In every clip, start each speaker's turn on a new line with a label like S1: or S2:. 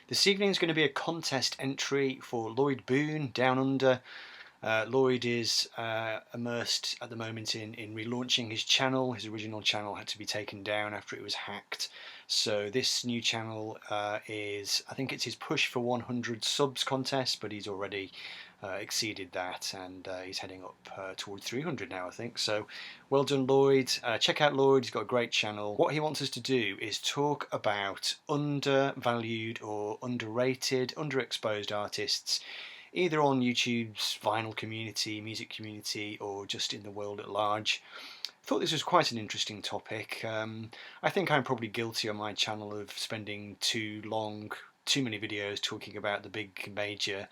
S1: This evening is going to be a contest entry for Lloyd Boon, Down Under. Lloyd is immersed at the moment in relaunching his channel. His original channel had to be taken down after it was hacked. So this new channel is, I think it's his push for 100 subs contest, but he's already exceeded that, and he's heading up towards 300 now, I think. So well done, Lloyd. Check out Lloyd, he's got a great channel. What he wants us to do is talk about undervalued or underrated, underexposed artists, either on YouTube's vinyl community, music community, or just in the world at large. I thought this was quite an interesting topic. I think I'm probably guilty on my channel of spending too many videos talking about the big major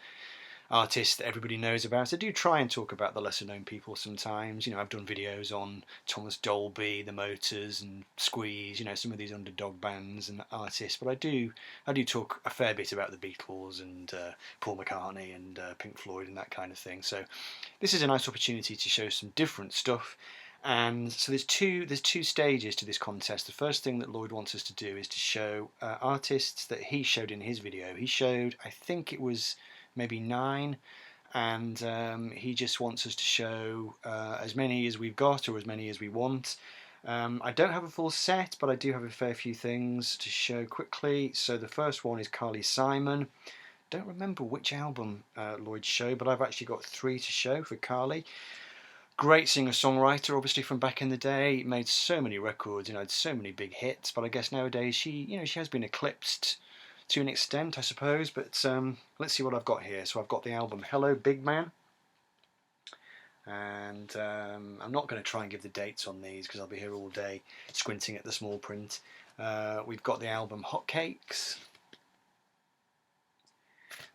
S1: artists that everybody knows about. I do try and talk about the lesser known people sometimes. You know, I've done videos on Thomas Dolby, The Motors and Squeeze, you know, some of these underdog bands and artists, but I do talk a fair bit about the Beatles and Paul McCartney and Pink Floyd and that kind of thing. So this is a nice opportunity to show some different stuff. And so there's two stages to this contest. The first thing that Lloyd wants us to do is to show artists that he showed in his video. He showed, I think it was maybe 9, and he just wants us to show as many as we've got or as many as we want. I don't have a full set, but I do have a fair few things to show quickly. So the first one is Carly Simon. Don't remember which album Lloyd showed, but I've actually got 3 to show for Carly. Great singer-songwriter, obviously from back in the day. Made so many records, you know, had so many big hits. But I guess nowadays she has been eclipsed to an extent, I suppose. But let's see what I've got here. So I've got the album Hello Big Man, and I'm not going to try and give the dates on these because I'll be here all day squinting at the small print. We've got the album Hot Cakes,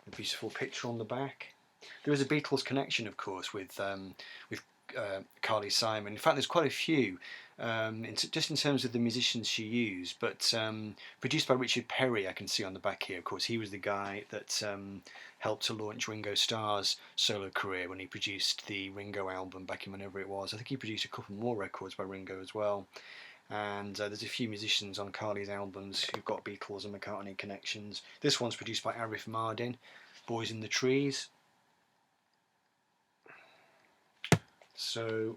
S1: a beautiful picture on the back. There is a Beatles connection, of course, with Carly Simon. In fact, there's quite a few, just in terms of the musicians she used, but produced by Richard Perry, I can see on the back here. Of course, he was the guy that helped to launch Ringo Starr's solo career when he produced the Ringo album back in whenever it was. I think he produced a couple more records by Ringo as well. And there's a few musicians on Carly's albums who've got Beatles and McCartney connections. This one's produced by Arif Mardin, Boys in the Trees. So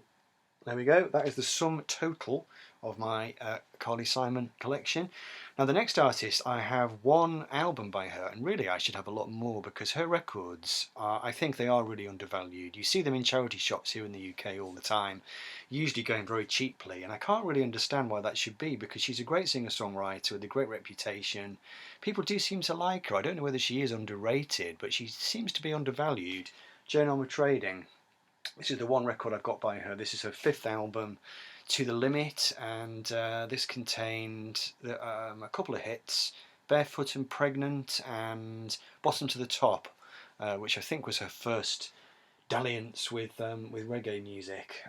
S1: there we go, that is the sum total of my Carly Simon collection. Now the next artist, I have 1 album by her, and really I should have a lot more because her records I think they are really undervalued. You see them in charity shops here in the UK all the time, usually going very cheaply, and I can't really understand why that should be, because she's a great singer-songwriter with a great reputation. People do seem to like her. I don't know whether she is underrated, but she seems to be undervalued. Joan Armour Trading. This is the 1 record I've got by her. This is her 5th album, To the Limit, and this contained a couple of hits, Barefoot and Pregnant and Bottom to the Top, which I think was her first dalliance with reggae music.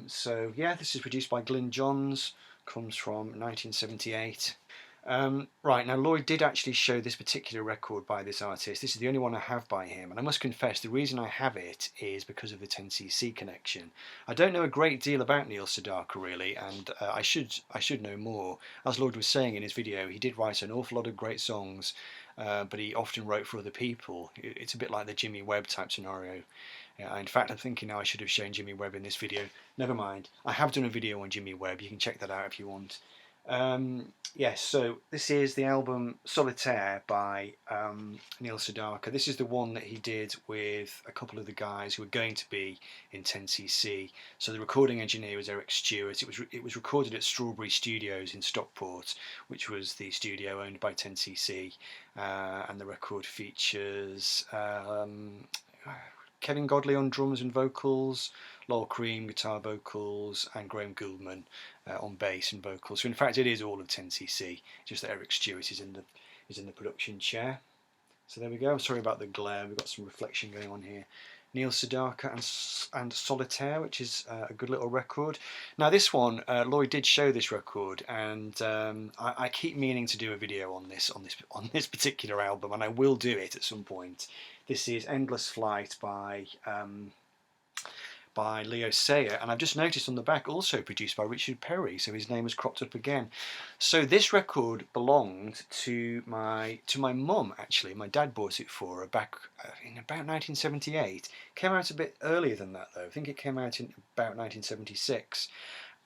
S1: So yeah, this is produced by Glyn Johns, comes from 1978. Right, now Lloyd did actually show this particular record by this artist. This is the only one I have by him, and I must confess the reason I have it is because of the 10cc connection. I don't know a great deal about Neil Sedaka really, and I should know more. As Lloyd was saying in his video, he did write an awful lot of great songs, but he often wrote for other people. It's a bit like the Jimmy Webb type scenario. In fact, I'm thinking now I should have shown Jimmy Webb in this video. Never mind, I have done a video on Jimmy Webb, you can check that out if you want. Yes, so this is the album Solitaire by Neil Sedaka. This is the one that he did with a couple of the guys who were going to be in 10cc. So the recording engineer was Eric Stewart. It was recorded at Strawberry Studios in Stockport, which was the studio owned by 10cc, and the record features Kevin Godley on drums and vocals, Lol Cream guitar vocals, and Graham Gouldman on bass and vocals. So in fact it is all of 10cc, just that Eric Stewart is in the production chair. So there we go. I'm sorry about the glare, we've got some reflection going on here. Neil Sedaka and Solitaire, which is a good little record. Now this one, Lloyd did show this record, and I keep meaning to do a video on this particular album, and I will do it at some point. This is Endless Flight by by Leo Sayer, and I've just noticed on the back also produced by Richard Perry, so his name has cropped up again. So this record belonged to my mum, actually. My dad bought it for her back in about 1978. Came out a bit earlier than that though. I think it came out in about 1976.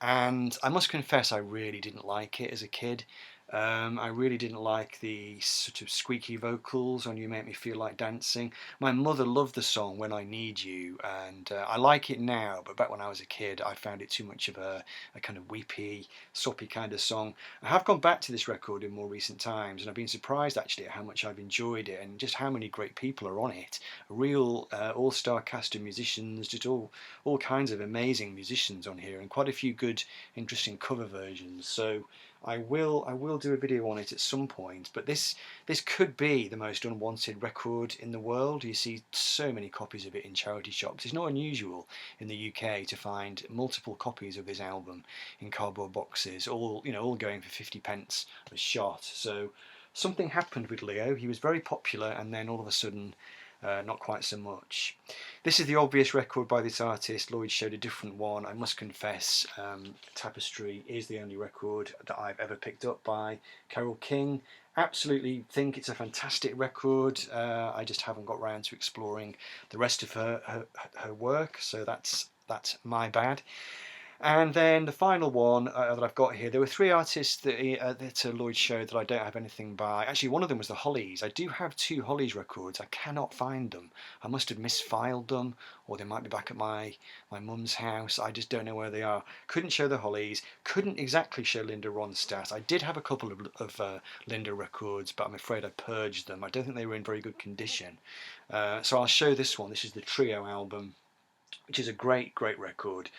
S1: And I must confess I really didn't like it as a kid. I really didn't like the sort of squeaky vocals on "You Make Me Feel Like Dancing." My mother loved the song "When I Need You," and I like it now, but back when I was a kid I found it too much of a kind of weepy, soppy kind of song. I have gone back to this record in more recent times, and I've been surprised actually at how much I've enjoyed it and just how many great people are on it. A real all-star cast of musicians, just all kinds of amazing musicians on here, and quite a few good, interesting cover versions. So I will do a video on it at some point, but this could be the most unwanted record in the world. You see so many copies of it in charity shops. It's not unusual in the UK to find multiple copies of this album in cardboard boxes, all going for 50p a shot. So something happened with Leo. He was very popular, and then all of a sudden not quite so much. This is the obvious record by this artist. Lloyd showed a different one. I must confess, Tapestry is the only record that I've ever picked up by Carole King. Absolutely think it's a fantastic record. I just haven't got round to exploring the rest of her work, so that's my bad. And then the final one that I've got here, there were three artists that Lloyd showed that I don't have anything by. Actually, one of them was the Hollies. I do have two Hollies records. I cannot find them. I must have misfiled them, or they might be back at my mum's house. I just don't know where they are. Couldn't show the Hollies. Couldn't exactly show Linda Ronstadt. I did have a couple of Linda records, but I'm afraid I purged them. I don't think they were in very good condition. So I'll show this one. This is the Trio album, which is a great record.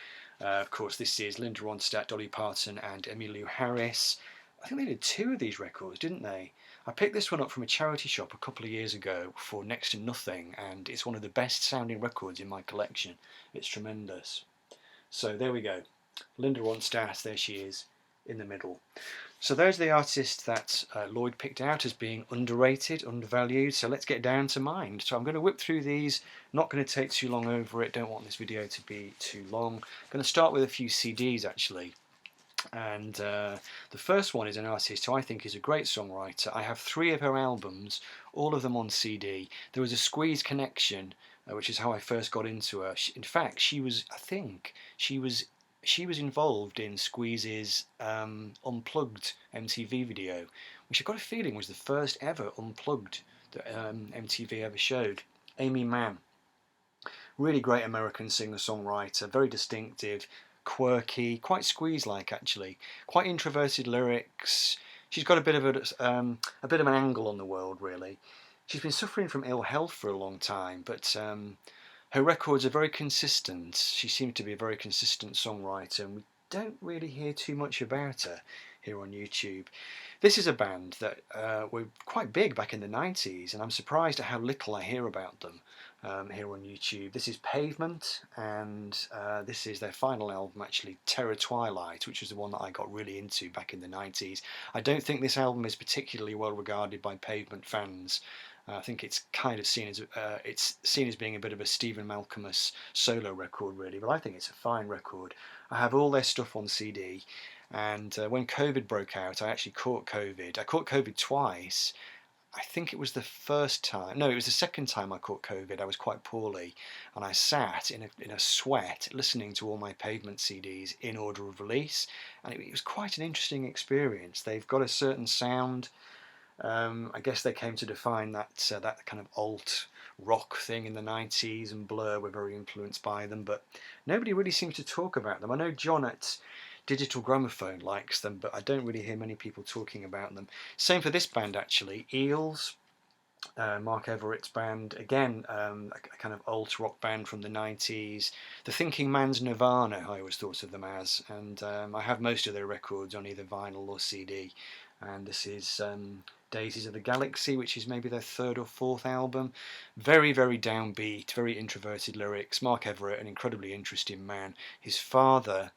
S1: Of course, this is Linda Ronstadt, Dolly Parton and Emmylou Harris. I think they did two of these records, didn't they? I picked this one up from a charity shop a couple of years ago for next to nothing, and it's one of the best sounding records in my collection. It's tremendous. So there we go. Linda Ronstadt, there she is, in the middle. So those are the artists that Lloyd picked out as being underrated, undervalued. So let's get down to mine. So I'm going to whip through these, not going to take too long over it, don't want this video to be too long. I'm going to start with a few CDs actually. And the first one is an artist who I think is a great songwriter. I have three of her albums, all of them on CD. There was a Squeeze connection, which is how I first got into her. In fact, she was involved in Squeeze's Unplugged MTV video, which I've got a feeling was the first ever Unplugged that MTV ever showed. Amy Mann. Really great American singer-songwriter, very distinctive, quirky, quite Squeeze-like actually. Quite introverted lyrics. She's got a bit of an angle on the world really. She's been suffering from ill health for a long time, but her records are very consistent. She seems to be a very consistent songwriter, and we don't really hear too much about her here on YouTube. This is a band that were quite big back in the 90s, and I'm surprised at how little I hear about them here on YouTube. This is Pavement, and this is their final album actually, Terror Twilight, which was the one that I got really into back in the 90s. I don't think this album is particularly well regarded by Pavement fans. I think it's kind of seen as being a bit of a Stephen Malcolmus solo record really, but I think it's a fine record. I have all their stuff on CD, and when COVID broke out, I actually caught COVID. I caught COVID twice. I think it was the first time, no, it was the second time I caught COVID. I was quite poorly, and I sat in a sweat listening to all my Pavement CDs in order of release, and it was quite an interesting experience. They've got a certain sound. I guess they came to define that kind of alt rock thing in the 90s, and Blur were very influenced by them, but nobody really seems to talk about them. I know John at Digital Gramophone likes them, but I don't really hear many people talking about them. Same for this band actually, Eels, Mark Everett's band, again a kind of alt rock band from the 90s. The Thinking Man's Nirvana, I always thought of them as, and I have most of their records on either vinyl or CD. And this is Daisies of the Galaxy, which is maybe their third or fourth album. Very, very downbeat, very introverted lyrics. Mark Everett, an incredibly interesting man. His father,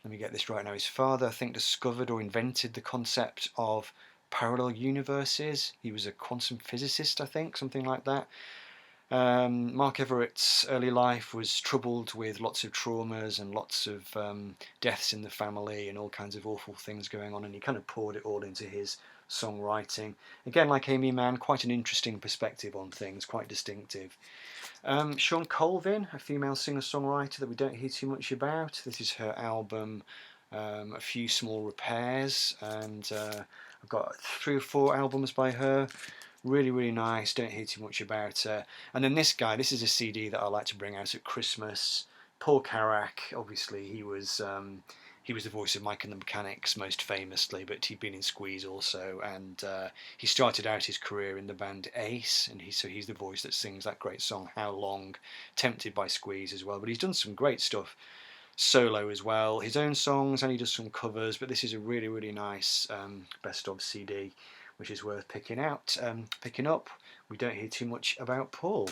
S1: let me get this right now, his father I think discovered or invented the concept of parallel universes. He was a quantum physicist, I think, something like that. Mark Everett's early life was troubled with lots of traumas and lots of deaths in the family and all kinds of awful things going on, and he kind of poured it all into his songwriting. Again, like Amy Mann, quite an interesting perspective on things, quite distinctive. Sean Colvin, a female singer-songwriter that we don't hear too much about. This is her album, A Few Small Repairs, and I've got 3 or 4 albums by her. Really, really nice. Don't hear too much about her. And then this guy, this is a CD that I like to bring out at Christmas. Paul Carrack, obviously, he was the voice of Mike and the Mechanics most famously, but he'd been in Squeeze also, and he started out his career in the band Ace, and he's the voice that sings that great song How Long, Tempted by Squeeze as well. But he's done some great stuff solo as well, his own songs, and he does some covers. But this is a really, really nice best of CD, which is worth picking up. We don't hear too much about Paul.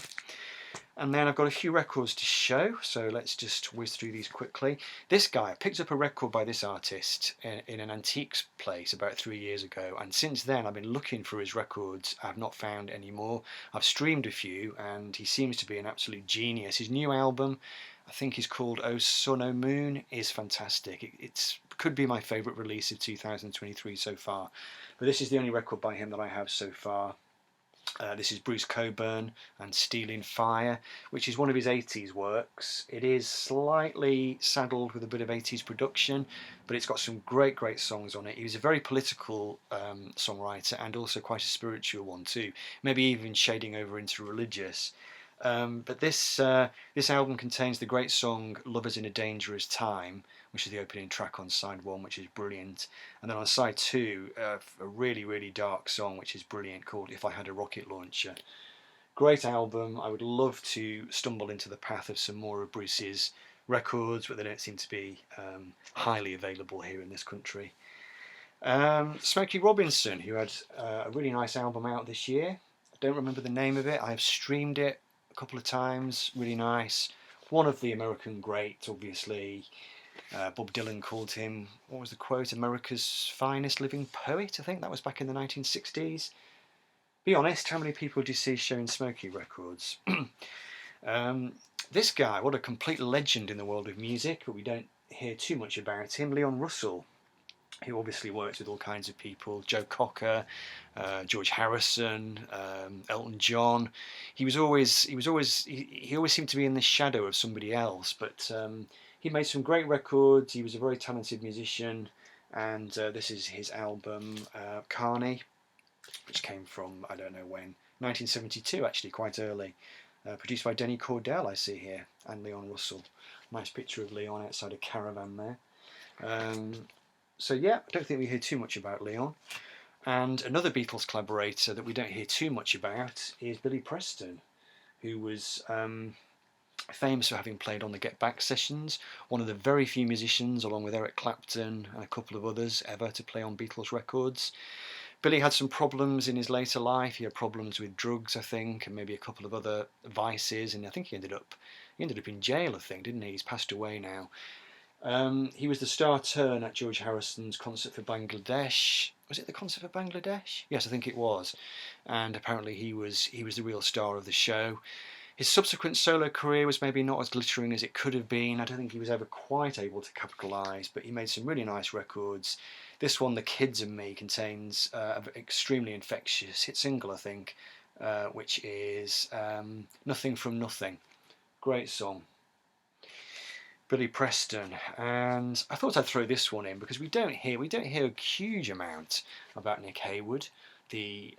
S1: And then I've got a few records to show, so let's just whiz through these quickly. This guy, I picked up a record by this artist in an antiques place about 3 years ago, and since then I've been looking for his records. I've not found any more. I've streamed a few, and he seems to be an absolute genius. His new album, I think is called Oh Sun Oh Moon, is fantastic. It could be my favourite release of 2023 so far, but this is the only record by him that I have so far. This is Bruce Cockburn and Stealing Fire, which is one of his 80s works. It is slightly saddled with a bit of 80s production, but it's got some great, great songs on it. He was a very political songwriter and also quite a spiritual one too, maybe even shading over into religious. But this album contains the great song Lovers in a Dangerous Time, which is the opening track on side 1, which is brilliant. And then on side 2, a really, really dark song, which is brilliant, called If I Had a Rocket Launcher. Great album. I would love to stumble into the path of some more of Bruce's records, but they don't seem to be highly available here in this country. Smokey Robinson, who had a really nice album out this year. I don't remember the name of it. I have streamed it a couple of times. Really nice. One of the American greats, obviously. Bob Dylan called him, what was the quote, America's finest living poet, I think that was back in the 1960s. Be honest, how many people do you see showing Smokey records? This guy, what a complete legend in the world of music, but we don't hear too much about him. Leon Russell, who obviously works with all kinds of people, Joe Cocker, George Harrison, Elton John. He always seemed to be in the shadow of somebody else, but he made some great records. He was a very talented musician, and this is his album Carney, which came from, I don't know when, 1972 actually, quite early. Produced by Denny Cordell, I see here, and Leon Russell. Nice picture of Leon outside a caravan there. So yeah, I don't think we hear too much about Leon. And another Beatles collaborator that we don't hear too much about is Billy Preston, who was famous for having played on the Get Back sessions, one of the very few musicians, along with Eric Clapton and a couple of others, ever to play on Beatles records. Billy had some problems in his later life. He had problems with drugs, I think, and maybe a couple of other vices, and I think he ended up in jail, I think, didn't he? He's passed away now. He was the star turn at George Harrison's concert for Bangladesh. Was it the concert for Bangladesh? Yes, I think it was. And apparently he was the real star of the show. His subsequent solo career was maybe not as glittering as it could have been. I don't think he was ever quite able to capitalise, but he made some really nice records. This one, The Kids and Me, contains an extremely infectious hit single, I think, which is Nothing from Nothing. Great song. Billy Preston, and I thought I'd throw this one in because we don't hear a huge amount about Nick Haywood, the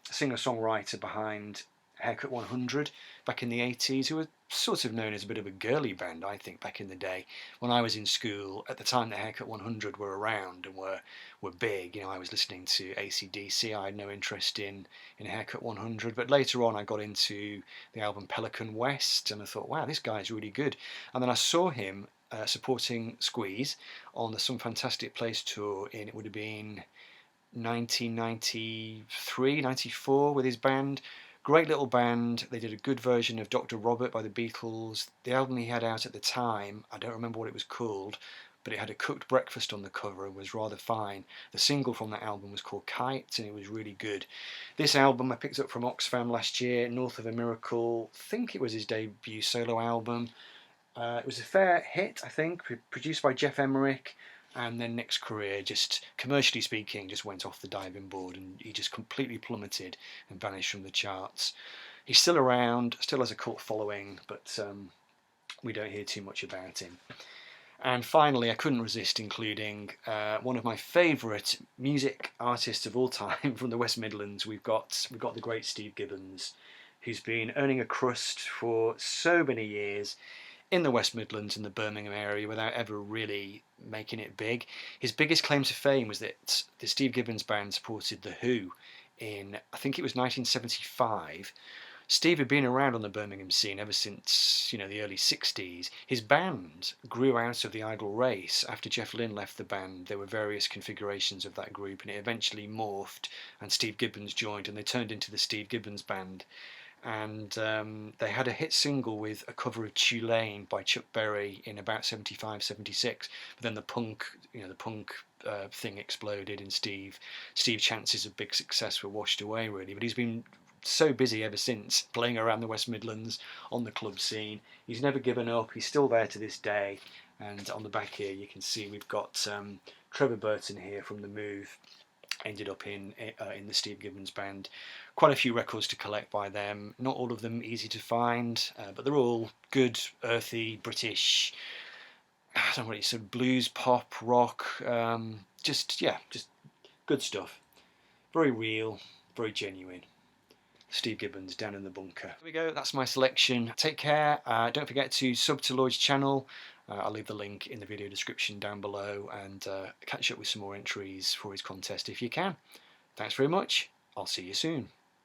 S1: singer-songwriter behind Haircut 100 back in the 80s, who were sort of known as a bit of a girly band, I think, back in the day. When I was in school, at the time the Haircut 100 were around and were big, I was listening to AC/DC. I had no interest in Haircut 100, but later on I got into the album Pelican West, and I thought, wow, this guy's really good. And then I saw him supporting Squeeze on the Some Fantastic Place tour it would have been 1993, 94 with his band. Great little band. They did a good version of Dr. Robert by the Beatles. The album he had out at the time, I don't remember what it was called, but it had a cooked breakfast on the cover and was rather fine. The single from that album was called Kite, and it was really good. This album I picked up from Oxfam last year, North of a Miracle. I think it was his debut solo album. It was a fair hit, I think, produced by Jeff Emerick, and then Nick's career, just commercially speaking, just went off the diving board, and he just completely plummeted and vanished from the charts. He's still around, still has a cult following, but we don't hear too much about him. And finally, I couldn't resist including one of my favourite music artists of all time from the West Midlands. We've got the great Steve Gibbons, who's been earning a crust for so many years in the West Midlands and the Birmingham area without ever really making it big. His biggest claim to fame was that the Steve Gibbons band supported The Who in, I think it was 1975. Steve had been around on the Birmingham scene ever since, the early 60s. His band grew out of the Idle Race. After Jeff Lynne left the band, there were various configurations of that group, and it eventually morphed, and Steve Gibbons joined, and they turned into the Steve Gibbons Band. And they had a hit single with a cover of Tulane by Chuck Berry in about 75, 76. But then the punk thing exploded, and Steve's chances of big success were washed away, really. But he's been so busy ever since, playing around the West Midlands on the club scene. He's never given up. He's still there to this day. And on the back here, you can see we've got Trevor Burton here from The Move. Ended up in the Steve Gibbons Band. Quite a few records to collect by them. Not all of them easy to find, but they're all good, earthy, British, I don't know what it's, sort of blues, pop, rock. Just good stuff. Very real, very genuine. Steve Gibbons, Down in the Bunker. There we go, that's my selection. Take care. Don't forget to sub to Lloyd's channel. I'll leave the link in the video description down below, and catch up with some more entries for his contest if you can. Thanks very much. I'll see you soon.